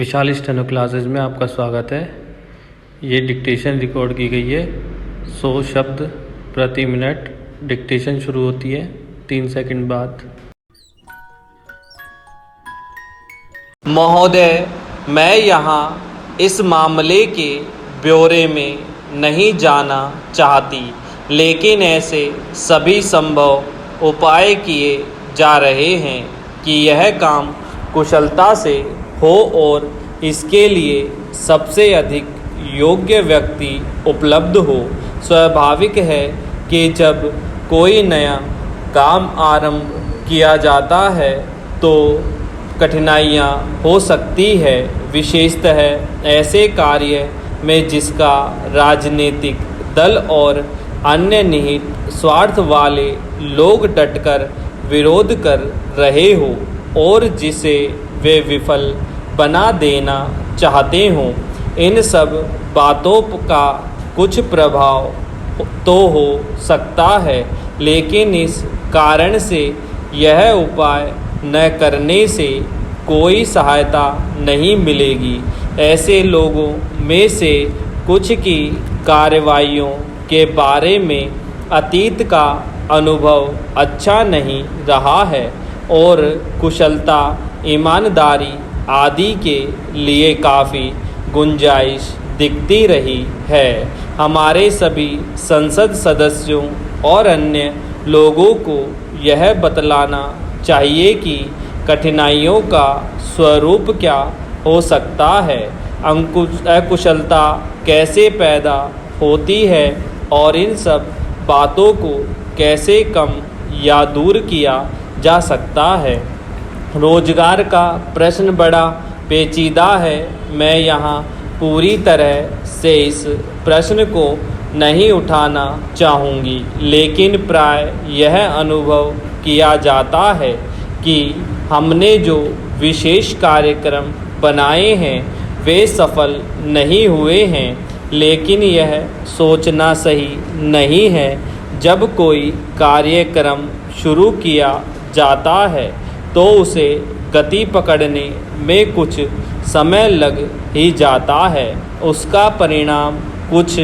विशाल steno classes में आपका स्वागत है। ये डिक्टेशन रिकॉर्ड की गई है। 100 शब्द प्रति मिनट डिक्टेशन शुरू होती है 3 सेकंड बाद। महोदय, मैं यहाँ इस मामले के ब्यौरे में नहीं जाना चाहती, लेकिन ऐसे सभी संभव उपाय किए जा रहे हैं कि यह काम कुशलता से हो और इसके लिए सबसे अधिक योग्य व्यक्ति उपलब्ध हो। स्वाभाविक है कि जब कोई नया काम आरंभ किया जाता है तो कठिनाइयाँ हो सकती है, विशेषतः ऐसे कार्य में जिसका राजनीतिक दल और अन्य निहित स्वार्थ वाले लोग डटकर विरोध कर रहे हो और जिसे वे विफल बना देना चाहते हों। इन सब बातों का कुछ प्रभाव तो हो सकता है, लेकिन इस कारण से यह उपाय न करने से कोई सहायता नहीं मिलेगी। ऐसे लोगों में से कुछ की कार्रवाइयों के बारे में अतीत का अनुभव अच्छा नहीं रहा है और कुशलता, ईमानदारी आदि के लिए काफ़ी गुंजाइश दिखती रही है। हमारे सभी संसद सदस्यों और अन्य लोगों को यह बतलाना चाहिए कि कठिनाइयों का स्वरूप क्या हो सकता है, अकुशलता कैसे पैदा होती है और इन सब बातों को कैसे कम या दूर किया जा सकता है। रोजगार का प्रश्न बड़ा पेचीदा है। मैं यहाँ पूरी तरह से इस प्रश्न को नहीं उठाना चाहूँगी, लेकिन प्राय यह अनुभव किया जाता है कि हमने जो विशेष कार्यक्रम बनाए हैं वे सफल नहीं हुए हैं। लेकिन यह सोचना सही नहीं है, जब कोई कार्यक्रम शुरू किया जाता है तो उसे गति पकड़ने में कुछ समय लग ही जाता है। उसका परिणाम कुछ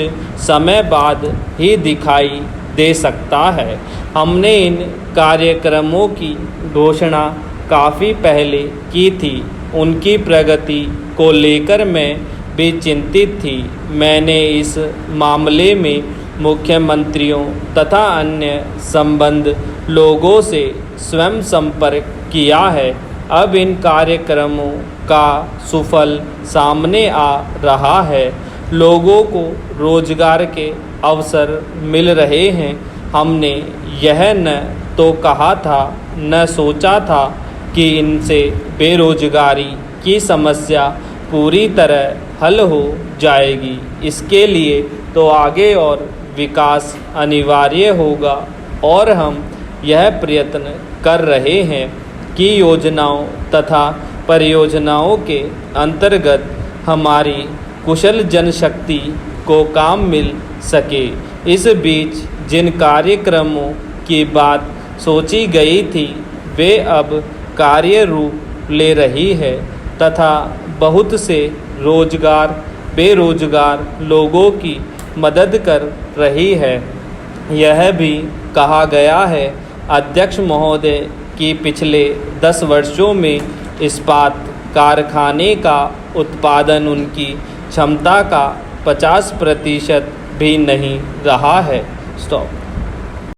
समय बाद ही दिखाई दे सकता है। हमने इन कार्यक्रमों की घोषणा काफ़ी पहले की थी। उनकी प्रगति को लेकर मैं भी चिंतित थी। मैंने इस मामले में मुख्यमंत्रियों तथा अन्य संबद्ध लोगों से स्वयं संपर्क किया है। अब इन कार्यक्रमों का सुफल सामने आ रहा है। लोगों को रोजगार के अवसर मिल रहे हैं। हमने यह न तो कहा था न सोचा था कि इनसे बेरोजगारी की समस्या पूरी तरह हल हो जाएगी। इसके लिए तो आगे और विकास अनिवार्य होगा और हम यह प्रयत्न कर रहे हैं कि योजनाओं तथा परियोजनाओं के अंतर्गत हमारी कुशल जनशक्ति को काम मिल सके। इस बीच जिन कार्यक्रमों की बात सोची गई थी वे अब कार्य रूप ले रही है तथा बहुत से बेरोजगार लोगों की मदद कर रही है। यह भी कहा गया है अध्यक्ष महोदय कि पिछले 10 वर्षों में इस्पात कारखाने का उत्पादन उनकी क्षमता का 50% भी नहीं रहा है। स्टॉप।